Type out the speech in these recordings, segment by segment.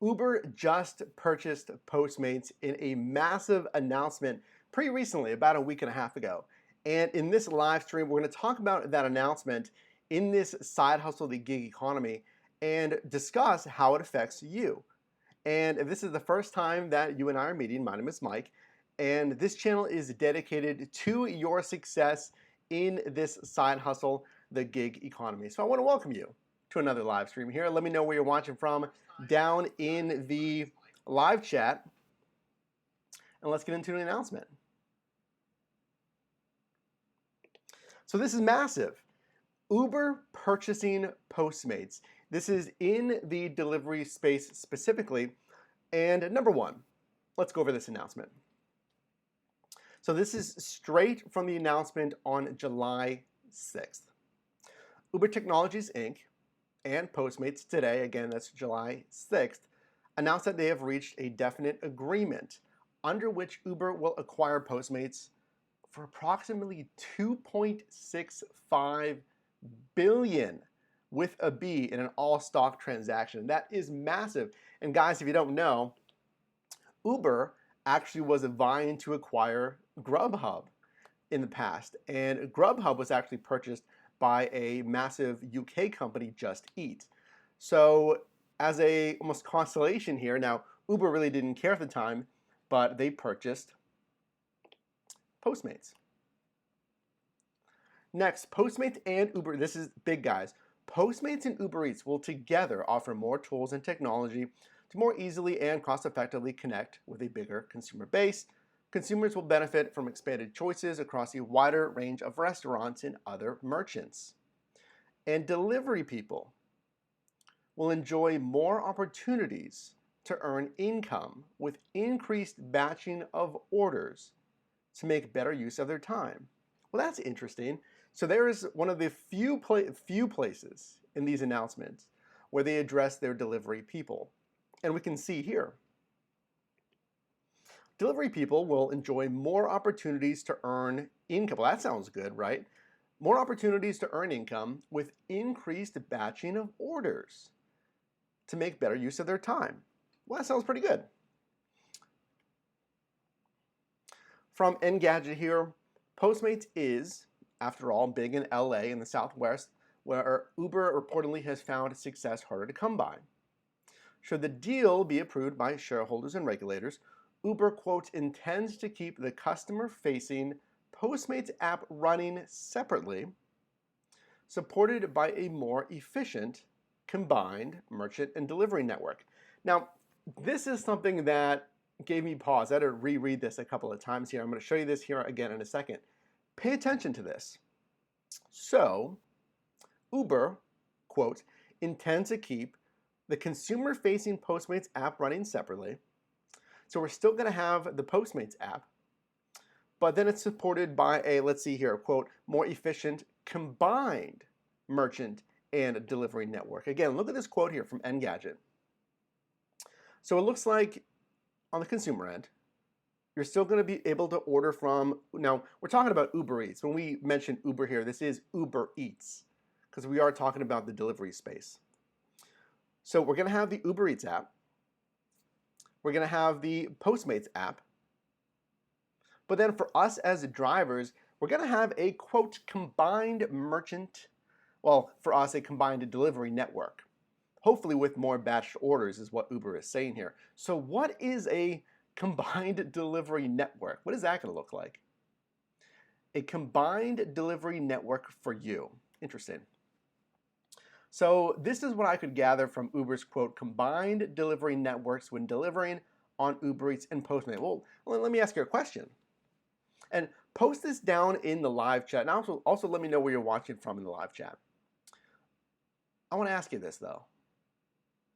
Uber just purchased Postmates in a massive announcement pretty recently, about a week and a half ago. And in this live stream, we're going to talk about that announcement in this side hustle, the gig economy, and discuss how it affects you. And if this is the first time that you and I are meeting, my name is Mike, and this channel is dedicated to your success in this side hustle, the gig economy. So I want to welcome you to another live stream here. Let me know where you're watching from down in the live chat, and let's get into the announcement. So this is massive. Uber purchasing Postmates. This is in the delivery space specifically. And number one, let's go over this announcement. So this is straight from the announcement on July 6th. Uber Technologies Inc. and Postmates today, again that's July 6th, announced that they have reached a definite agreement under which Uber will acquire Postmates for approximately $2.65 billion with a B in an all-stock transaction. That is massive. And guys, if you don't know, Uber actually was vying to acquire Grubhub in the past. And Grubhub was actually purchased by a massive UK company, Just Eat. So as a almost constellation here, now Uber really didn't care at the time, but they purchased Postmates. Next, Postmates and Uber, this is big guys. Postmates and Uber Eats will together offer more tools and technology to more easily and cost-effectively connect with a bigger consumer base. Consumers will benefit from expanded choices across a wider range of restaurants and other merchants. And delivery people will enjoy more opportunities to earn income with increased batching of orders to make better use of their time. Well, that's interesting. So there is one of the few places in these announcements where they address their delivery people. And we can see here, delivery people will enjoy more opportunities to earn income. Well, that sounds good, right? More opportunities to earn income with increased batching of orders to make better use of their time. Well, that sounds pretty good. From Engadget here, Postmates is, after all, big in LA in the Southwest, where Uber reportedly has found success harder to come by. Should the deal be approved by shareholders and regulators, Uber, quote, intends to keep the customer-facing Postmates app running separately, supported by a more efficient combined merchant and delivery network. Now, this is something that gave me pause. I had to reread this a couple of times here. I'm going to show you this here again in a second. Pay attention to this. So, Uber, quote, intends to keep the consumer-facing Postmates app running separately. So we're still going to have the Postmates app, but then it's supported by a, let's see here, quote, more efficient combined merchant and delivery network. Again, look at this quote here from Engadget. So it looks like on the consumer end, you're still going to be able to order from, now we're talking about Uber Eats. When we mention Uber here, this is Uber Eats, because we are talking about the delivery space. So we're going to have the Uber Eats app. We're going to have the Postmates app. But then for us as drivers, we're going to have a, quote, combined merchant, well, for us, a combined delivery network. Hopefully with more batched orders is what Uber is saying here. So what is a combined delivery network? What is that going to look like? A combined delivery network for you. Interesting. So this is what I could gather from Uber's, quote, combined delivery networks when delivering on Uber Eats and Postmates. Well, let me ask you a question. And post this down in the live chat. And also let me know where you're watching from in the live chat. I want to ask you this, though.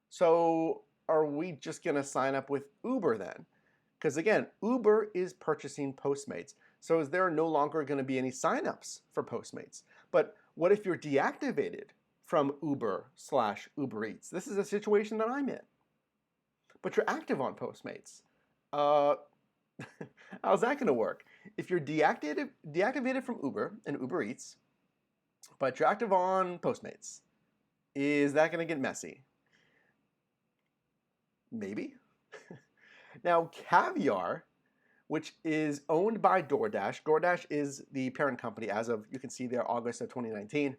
So are we just going to sign up with Uber then? Because again, Uber is purchasing Postmates. So is there no longer going to be any signups for Postmates? But what if you're deactivated from Uber/Uber Eats? This is a situation that I'm in. But you're active on Postmates. How's that going to work? If you're deactivated from Uber and Uber Eats, but you're active on Postmates, is that going to get messy? Maybe. Now, Caviar, which is owned by DoorDash. DoorDash is the parent company as of, you can see there, August of 2019.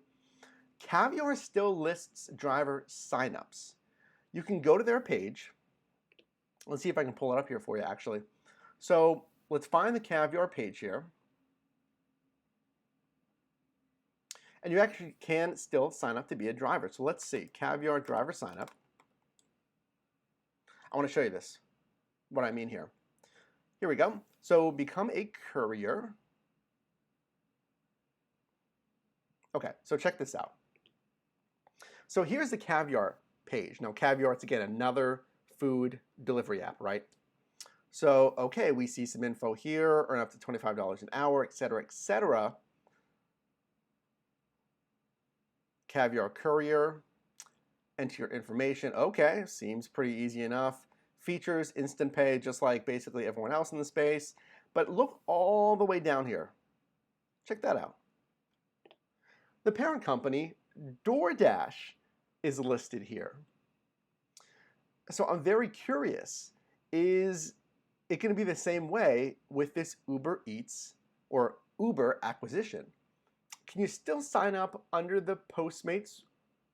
Caviar still lists driver signups. You can go to their page. Let's see if I can pull it up here for you, actually. So let's find the Caviar page here. And you actually can still sign up to be a driver. So let's see, Caviar driver sign up. I want to show you this, what I mean here. Here we go. So become a courier. Okay, so check this out. So here's the Caviar page. Now Caviar, it's again another food delivery app, right? So, okay, we see some info here, earn up to $25 an hour, etc., etc. Caviar courier, enter your information. Okay, seems pretty easy enough. Features, instant pay, just like basically everyone else in the space. But look all the way down here. Check that out. The parent company, DoorDash, is listed here. So I'm very curious, is it going to be the same way with this Uber Eats or Uber acquisition? Can you still sign up under the Postmates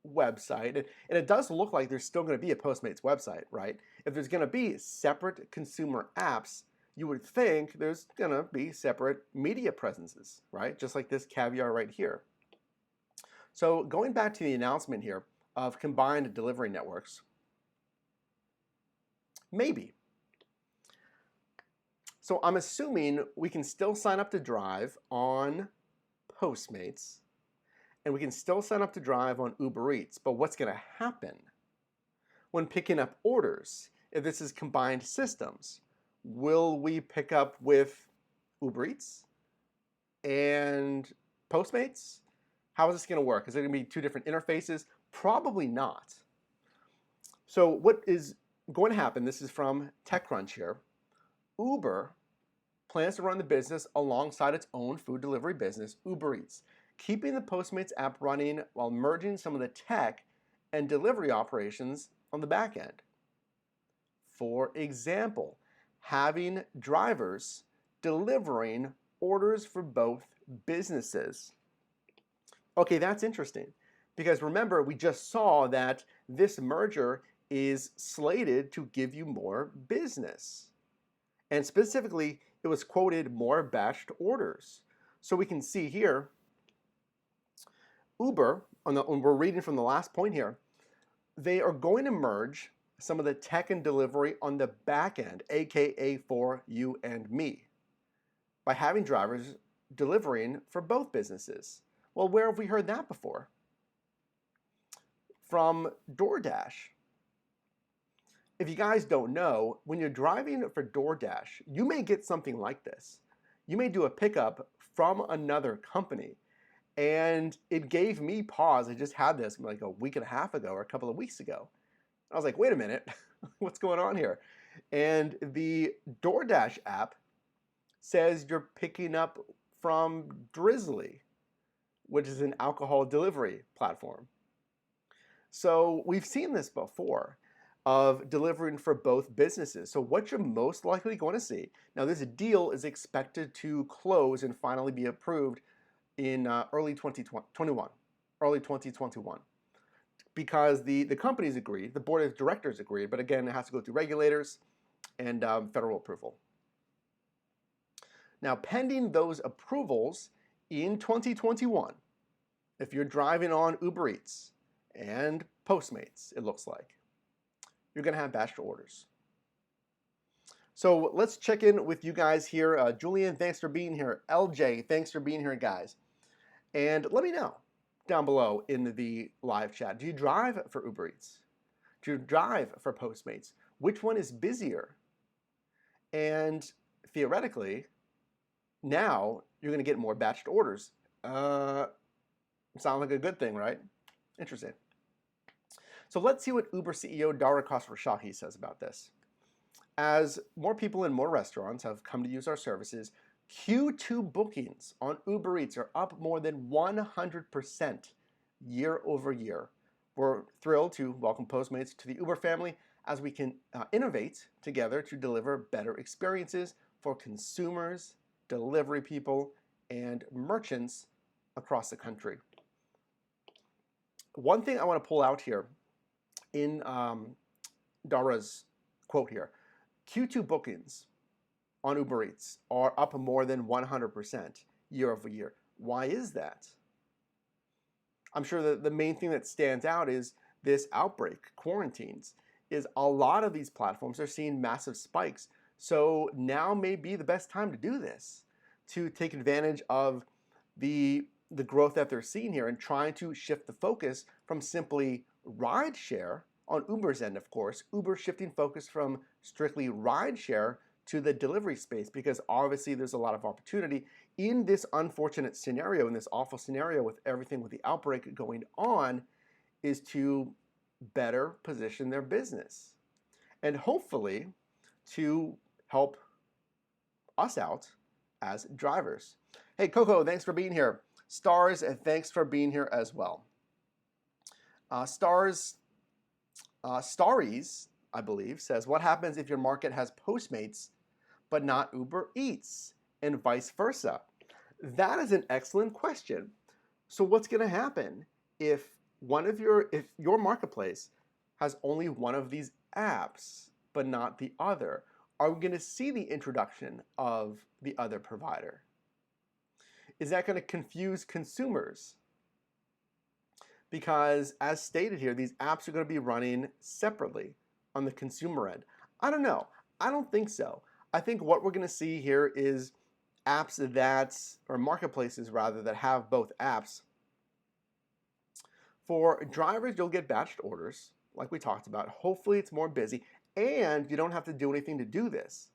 website? And it does look like there's still going to be a Postmates website, right? If there's going to be separate consumer apps, you would think there's going to be separate media presences, right? Just like this Caviar right here. So going back to the announcement here of combined delivery networks, maybe. So I'm assuming we can still sign up to drive on Postmates, and we can still sign up to drive on Uber Eats. But what's going to happen when picking up orders, if this is combined systems? Will we pick up with Uber Eats and Postmates? How is this going to work? Is it going to be two different interfaces? Probably not. So what is going to happen, this is from TechCrunch here, Uber plans to run the business alongside its own food delivery business, Uber Eats, keeping the Postmates app running while merging some of the tech and delivery operations on the back end. For example, having drivers delivering orders for both businesses. Okay, that's interesting, because remember, we just saw that this merger is slated to give you more business. And specifically, it was quoted more batched orders. So we can see here, Uber, when we're reading from the last point here, they are going to merge some of the tech and delivery on the back end, aka for you and me, by having drivers delivering for both businesses. Well, where have we heard that before? From DoorDash. If you guys don't know, when you're driving for DoorDash, you may get something like this. You may do a pickup from another company. And it gave me pause. I just had this like a week and a half ago or a couple of weeks ago. I was like, wait a minute, what's going on here? And the DoorDash app says you're picking up from Drizzly, which is an alcohol delivery platform. So we've seen this before, of delivering for both businesses. So what you're most likely going to see, now this deal is expected to close and finally be approved in early 2021, because the companies agreed, the board of directors agreed, but again, it has to go through regulators and federal approval. Now, pending those approvals in 2021, if you're driving on Uber Eats and Postmates, it looks like, you're going to have batched orders. So let's check in with you guys here. Julian, thanks for being here. LJ, thanks for being here, guys. And let me know down below in the live chat. Do you drive for Uber Eats? Do you drive for Postmates? Which one is busier? And theoretically, now you're going to get more batched orders. Sounds like a good thing, right? Interesting. So let's see what Uber CEO Dara Khosrowshahi says about this. As more people in more restaurants have come to use our services, Q2 bookings on Uber Eats are up more than 100% year over year. We're thrilled to welcome Postmates to the Uber family as we can innovate together to deliver better experiences for consumers, delivery people, and merchants across the country. One thing I want to pull out here in Dara's quote here, Q2 bookings on Uber Eats are up more than 100% year over year. Why is that? I'm sure that the main thing that stands out is this outbreak, quarantines, is a lot of these platforms are seeing massive spikes. So now may be the best time to do this, to take advantage of the growth that they're seeing here and trying to shift the focus from simply ride share on Uber's end, of course, Uber shifting focus from strictly ride share to the delivery space, because obviously there's a lot of opportunity in this unfortunate scenario, in this awful scenario with everything with the outbreak going on, is to better position their business and hopefully to help us out as drivers. Hey, Coco, thanks for being here. Stars, and thanks for being here as well. Starries, I believe, says, what happens if your market has Postmates but not Uber Eats, and vice versa? That is an excellent question. So what's going to happen if your marketplace has only one of these apps but not the other? Are we going to see the introduction of the other provider? Is that going to confuse consumers? Because as stated here, these apps are going to be running separately on the consumer end. I don't know. I don't think so. I think what we're going to see here is apps or marketplaces rather, that have both apps. For drivers, you'll get batched orders, like we talked about. Hopefully it's more busy, and you don't have to do anything to do this,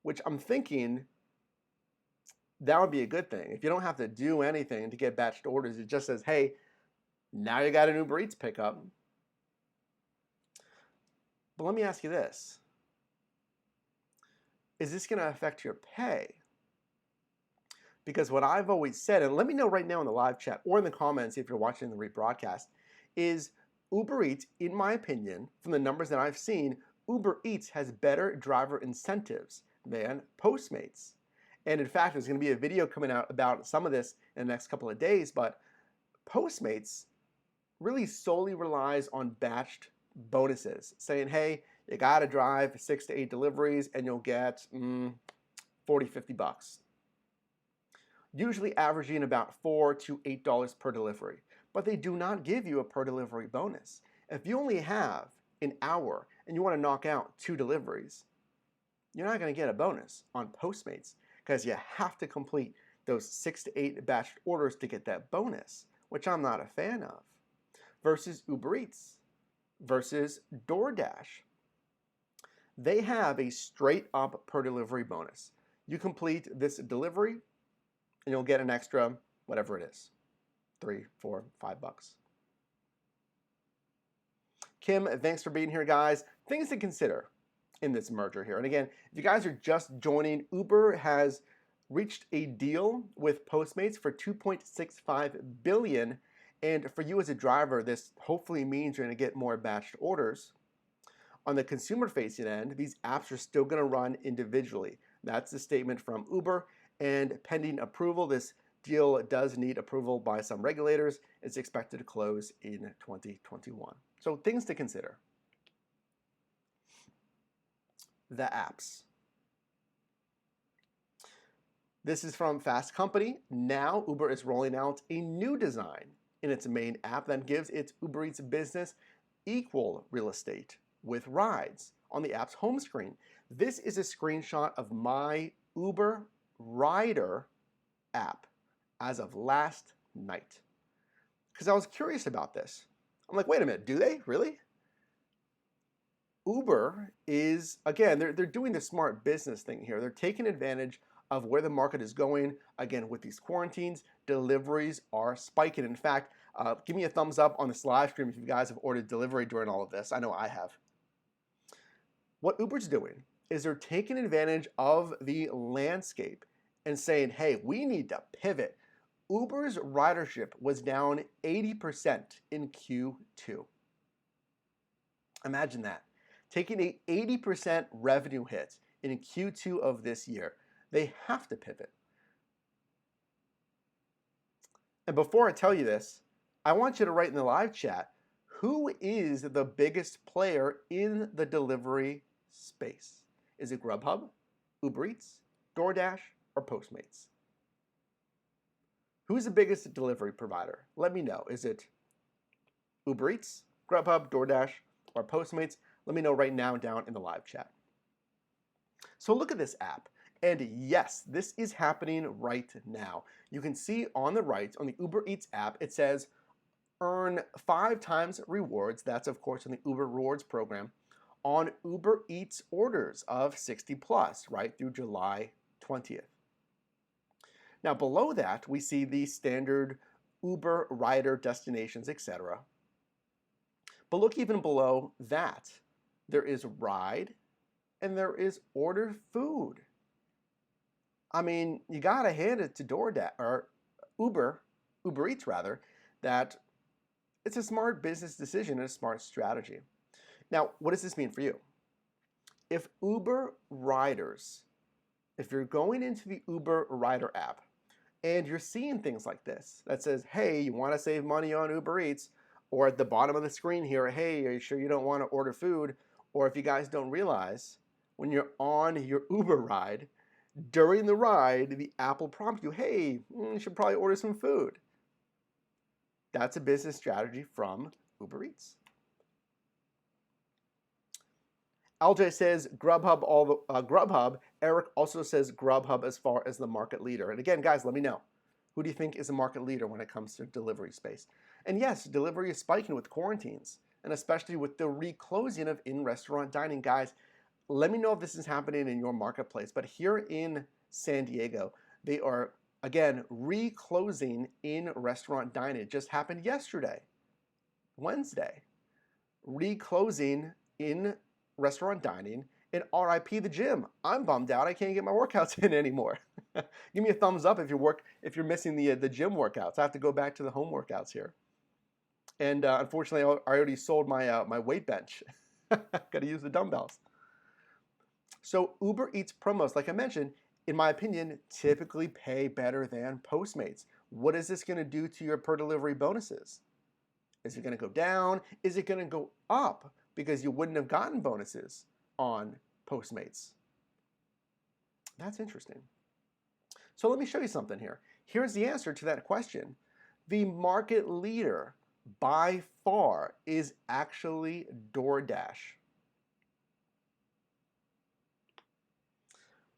which I'm thinking that would be a good thing. If you don't have to do anything to get batched orders, it just says, hey, now you got an Uber Eats pickup. But let me ask you this. Is this going to affect your pay? Because what I've always said, and let me know right now in the live chat or in the comments if you're watching the rebroadcast, is Uber Eats, in my opinion, from the numbers that I've seen, Uber Eats has better driver incentives than Postmates. And in fact, there's going to be a video coming out about some of this in the next couple of days, but Postmates really solely relies on batched bonuses, saying, hey, you got to drive 6 to 8 deliveries and you'll get $40, $50. Usually averaging about $4 to $8 per delivery. But they do not give you a per delivery bonus. If you only have an hour and you want to knock out 2 deliveries, you're not going to get a bonus on Postmates, because you have to complete those 6 to 8 batched orders to get that bonus, which I'm not a fan of. Versus Uber Eats, versus DoorDash. They have a straight up per delivery bonus. You complete this delivery and you'll get an extra, whatever it is, $3, $4, $5. Kim, thanks for being here, guys. Things to consider in this merger here. And again, if you guys are just joining, Uber has reached a deal with Postmates for $2.65 billion. And for you as a driver, this hopefully means you're going to get more batched orders. On the consumer-facing end, these apps are still going to run individually. That's the statement from Uber. And pending approval, this deal does need approval by some regulators. It's expected to close in 2021. So things to consider. The apps. This is from Fast Company. Now Uber is rolling out a new design in its main app that gives its Uber Eats business equal real estate with rides on the app's home screen. This is a screenshot of my Uber Rider app as of last night, because I was curious about this. I'm like, wait a minute, do they really? Uber is, again, they're doing the smart business thing here. They're taking advantage of where the market is going. Again, with these quarantines, deliveries are spiking. In fact, give me a thumbs up on this live stream if you guys have ordered delivery during all of this. I know I have. What Uber's doing is they're taking advantage of the landscape and saying, hey, we need to pivot. Uber's ridership was down 80% in Q2. Imagine that. taking a 80% revenue hit in Q2 of this year. They have to pivot. And before I tell you this, I want you to write in the live chat, who is the biggest player in the delivery space? Is it Grubhub, Uber Eats, DoorDash, or Postmates? Who's the biggest delivery provider? Let me know. Is it Uber Eats, Grubhub, DoorDash, or Postmates? Let me know right now down in the live chat. So look at this app. And yes, this is happening right now. You can see on the right, on the Uber Eats app, it says earn 5 times rewards. That's, of course, in the Uber Rewards program on Uber Eats orders of 60 plus, right through July 20th. Now, below that, we see the standard Uber rider destinations, etc. But look even below that. There is ride and there is order food. I mean, you gotta hand it to DoorDash or Uber Eats rather, that it's a smart business decision and a smart strategy. Now, what does this mean for you? If Uber riders, if you're going into the Uber rider app and you're seeing things like this that says, hey, you want to save money on Uber Eats, or at the bottom of the screen here, hey, are you sure you don't want to order food? Or if you guys don't realize, when you're on your Uber ride, during the ride, the app will prompt you, hey, you should probably order some food. That's a business strategy from Uber Eats. LJ says Grubhub. Eric also says Grubhub as far as the market leader. And again, guys, let me know. Who do you think is a market leader when it comes to delivery space? And yes, delivery is spiking with quarantines, and especially with the reclosing of in-restaurant dining. Guys, let me know if this is happening in your marketplace. But here in San Diego, they are, again, reclosing in-restaurant dining. It just happened yesterday, Wednesday. Reclosing in restaurant dining, and RIP the gym. I'm bummed out. I can't get my workouts in anymore. Give me a thumbs up if you're missing the gym workouts. I have to go back to the home workouts here. And unfortunately, I already sold my my weight bench. Got to use the dumbbells. So Uber Eats promos, like I mentioned, in my opinion, typically pay better than Postmates. What is this going to do to your per delivery bonuses? Is it going to go down? Is it going to go up? Because you wouldn't have gotten bonuses on Postmates. That's interesting. So let me show you something here. Here's the answer to that question. The market leader by far is actually DoorDash.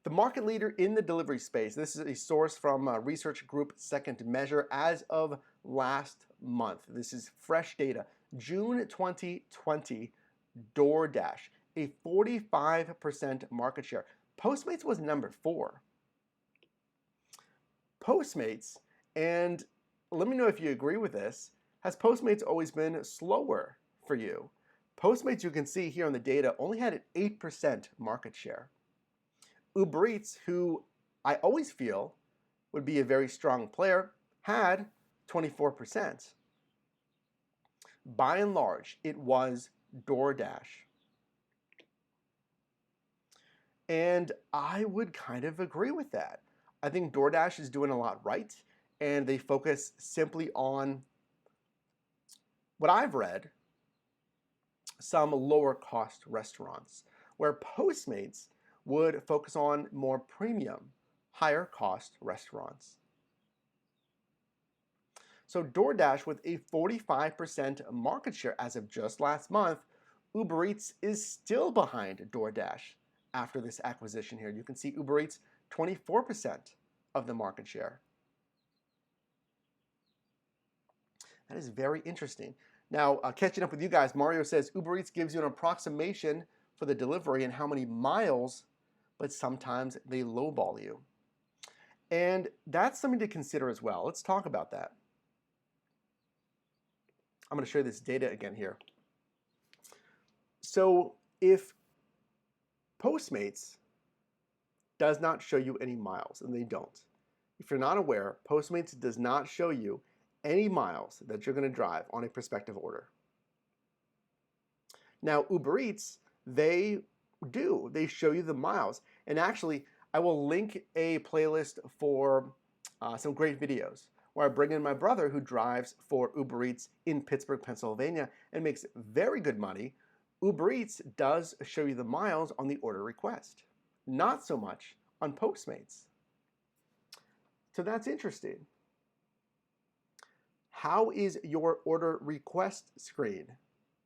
The market leader in the delivery space, this is a source from research group Second Measure as of last month. This is fresh data. June 2020, DoorDash, a 45% market share. Postmates was number 4. Postmates, and let me know if you agree with this, has Postmates always been slower for you? Postmates, you can see here on the data, only had an 8% market share. Uber Eats, who I always feel would be a very strong player, had 24%. By and large, it was DoorDash. And I would kind of agree with that. I think DoorDash is doing a lot right, and they focus simply on what I've read, some lower cost restaurants, where Postmates would focus on more premium, higher cost restaurants. So DoorDash, with a 45% market share as of just last month, Uber Eats is still behind DoorDash after this acquisition here. You can see Uber Eats, 24% of the market share. That is very interesting. Now, catching up with you guys, Mario says Uber Eats gives you an approximation for the delivery and how many miles, but sometimes they lowball you. And that's something to consider as well. Let's talk about that. I'm going to show you this data again here. So if Postmates does not show you any miles, and they don't. If you're not aware, Postmates does not show you any miles that you're going to drive on a prospective order. Now, Uber Eats they do. They show you the miles. And actually, I will link a playlist for some great videos where I bring in my brother who drives for Uber Eats in Pittsburgh, Pennsylvania, and makes very good money. Uber Eats does show you the miles on the order request, not so much on Postmates. So that's interesting. How is your order request screen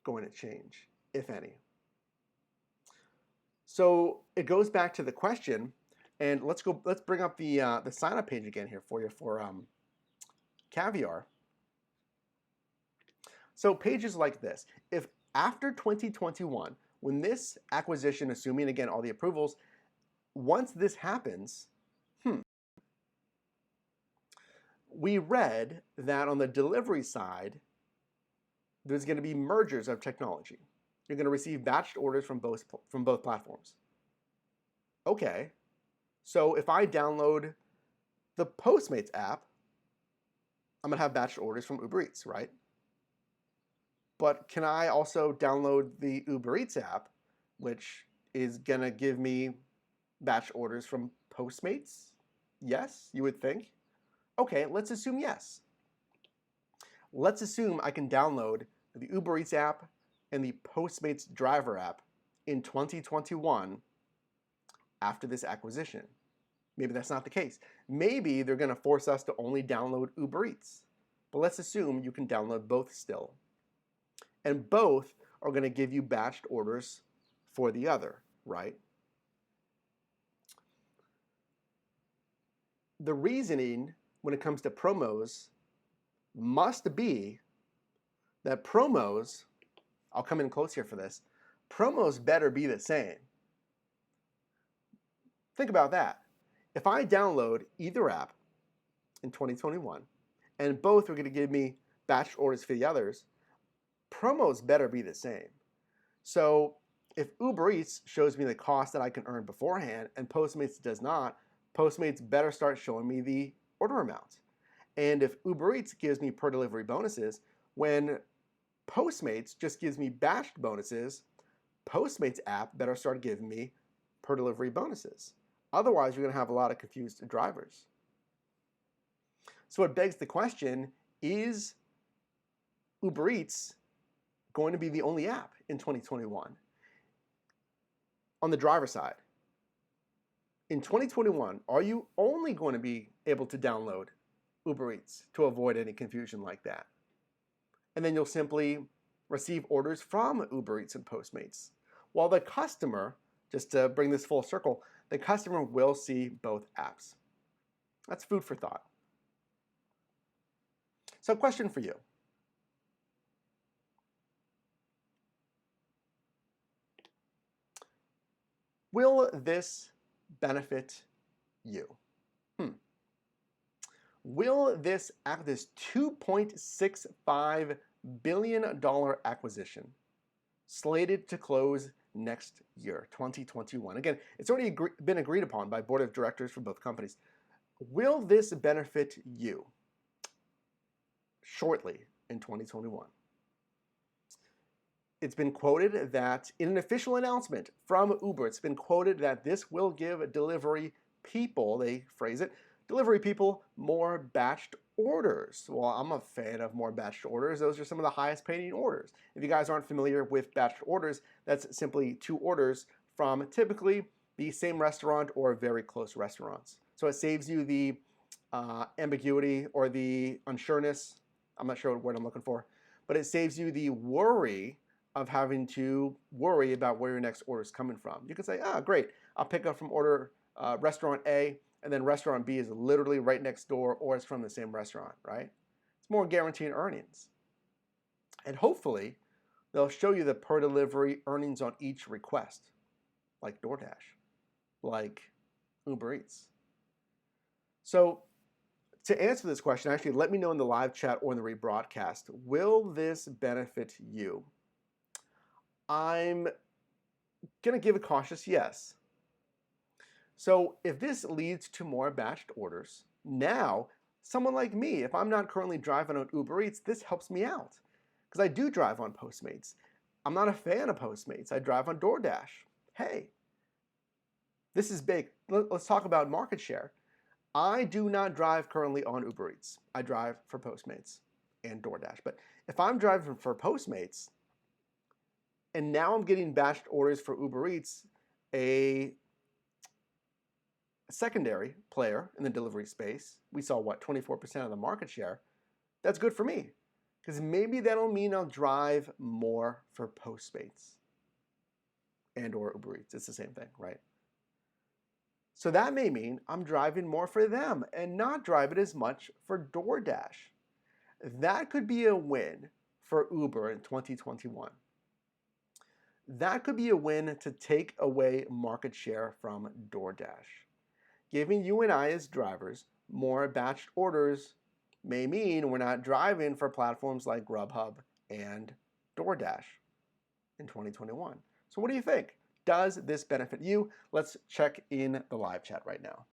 going to change, if any? So it goes back to the question, and let's bring up the sign up page again here for you for Caviar. So pages like this, if after 2021, when this acquisition, assuming again all the approvals, once this happens, we read that on the delivery side, there's going to be mergers of technology. You're going to receive batched orders from both platforms. Okay, so if I download the Postmates app, I'm going to have batched orders from Uber Eats, right? But can I also download the Uber Eats app, which is going to give me batch orders from Postmates? Yes, you would think. Okay, let's assume yes. Let's assume I can download the Uber Eats app and the Postmates driver app in 2021 after this acquisition. Maybe that's not the case. Maybe they're going to force us to only download Uber Eats. But let's assume you can download both still. And both are going to give you batched orders for the other, right? The reasoning when it comes to promos must be that promos, I'll come in close here for this, promos better be the same. Think about that. If I download either app in 2021 and both are going to give me batched orders for the others, promos better be the same. So if Uber Eats shows me the cost that I can earn beforehand and Postmates does not, Postmates better start showing me the order amount. And if Uber Eats gives me per delivery bonuses, when Postmates just gives me batched bonuses, Postmates app better start giving me per delivery bonuses. Otherwise, you're going to have a lot of confused drivers. So it begs the question, is Uber Eats going to be the only app in 2021? On the driver side, in 2021, are you only going to be able to download Uber Eats to avoid any confusion like that? And then you'll simply receive orders from Uber Eats and Postmates. While the customer, just to bring this full circle, the customer will see both apps. That's food for thought. So question for you. Will this benefit you? Will this $2.65 billion acquisition slated to close next year, 2021? Again, it's already been agreed upon by board of directors for both companies. Will this benefit you shortly in 2021? It's been quoted that in an official announcement from Uber, it's been quoted that this will give delivery people, they phrase it, delivery people more batched orders. Well, I'm a fan of more batched orders. Those are some of the highest paying orders. If you guys aren't familiar with batched orders, that's simply 2 orders from typically the same restaurant or very close restaurants. So it saves you the ambiguity or the unsureness. I'm not sure what word I'm looking for, but it saves you the worry of having to worry about where your next order is coming from. You can say, great, I'll pick up from restaurant A, and then restaurant B is literally right next door, or it's from the same restaurant, right? It's more guaranteed earnings. And hopefully, they'll show you the per delivery earnings on each request, like DoorDash, like Uber Eats. So to answer this question, actually, let me know in the live chat or in the rebroadcast, will this benefit you? I'm going to give a cautious yes. So if this leads to more batched orders, now someone like me, if I'm not currently driving on Uber Eats, this helps me out because I do drive on Postmates. I'm not a fan of Postmates. I drive on DoorDash. Hey, this is big. Let's talk about market share. I do not drive currently on Uber Eats. I drive for Postmates and DoorDash. But if I'm driving for Postmates and now I'm getting batched orders for Uber Eats, a secondary player in the delivery space, we saw what, 24% of the market share. That's good for me because maybe that'll mean I'll drive more for Postmates and or Uber Eats. It's the same thing, right? So that may mean I'm driving more for them and not driving as much for DoorDash. That could be a win for Uber in 2021. That could be a win to take away market share from DoorDash. Giving you and I as drivers more batched orders may mean we're not driving for platforms like Grubhub and DoorDash in 2021. So what do you think? Does this benefit you? Let's check in the live chat right now.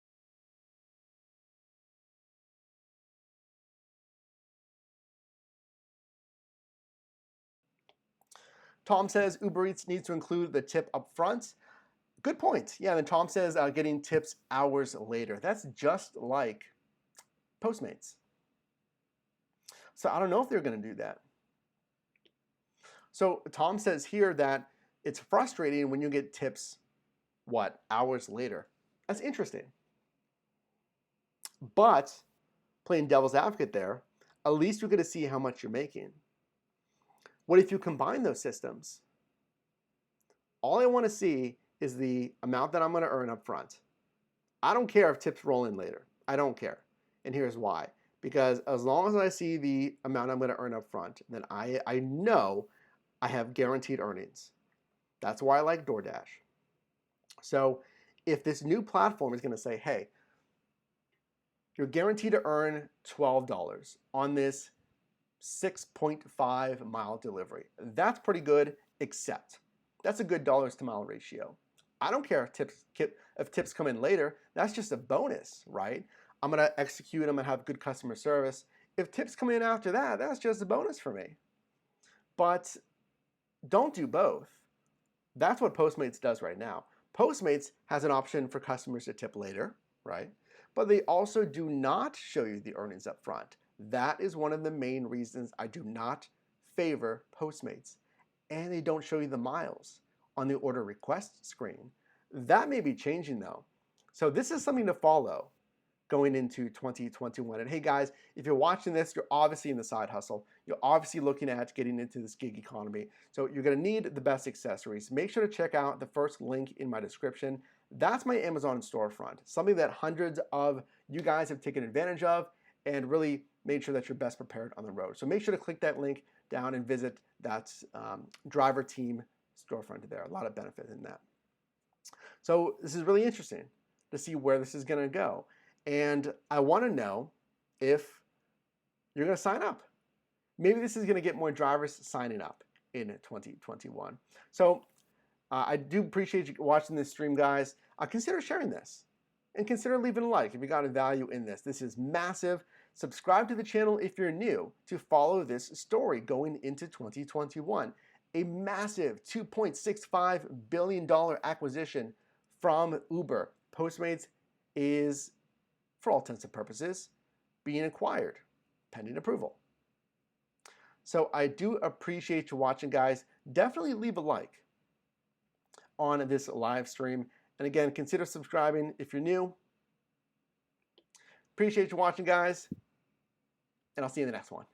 Tom says Uber Eats needs to include the tip up front. Good point. Yeah, then Tom says getting tips hours later. That's just like Postmates. So I don't know if they're going to do that. So Tom says here that it's frustrating when you get tips, what, hours later. That's interesting. But playing devil's advocate there, at least you're going to see how much you're making. What if you combine those systems? All I want to see is the amount that I'm going to earn up front. I don't care if tips roll in later. I don't care. And here's why. Because as long as I see the amount I'm going to earn up front, then I know I have guaranteed earnings. That's why I like DoorDash. So if this new platform is going to say, hey, you're guaranteed to earn $12 on this 6.5 mile delivery. That's pretty good, except that's a good dollars to mile ratio. I don't care if tips come in later. That's just a bonus, right? I'm going to execute. I'm going to have good customer service. If tips come in after that, that's just a bonus for me. But don't do both. That's what Postmates does right now. Postmates has an option for customers to tip later, right? But they also do not show you the earnings up front. That is one of the main reasons I do not favor Postmates. And they don't show you the miles on the order request screen. That may be changing though. So this is something to follow going into 2021. And hey guys, if you're watching this, you're obviously in the side hustle. You're obviously looking at getting into this gig economy. So you're gonna need the best accessories. Make sure to check out the first link in my description. That's my Amazon storefront, something that hundreds of you guys have taken advantage of and really made sure that you're best prepared on the road. So make sure to click that link down and visit that driver team storefront there. A lot of benefit in that. So this is really interesting to see where this is gonna go. And I wanna know if you're gonna sign up. Maybe this is gonna get more drivers signing up in 2021. So I do appreciate you watching this stream, guys. Consider sharing this and consider leaving a like if you got a value in this. This is massive. Subscribe to the channel if you're new to follow this story going into 2021. A massive $2.65 billion acquisition from Uber. Postmates is, for all intents and purposes, being acquired pending approval. So I do appreciate you watching, guys. Definitely leave a like on this live stream. And again, consider subscribing if you're new. Appreciate you watching, guys. And I'll see you in the next one.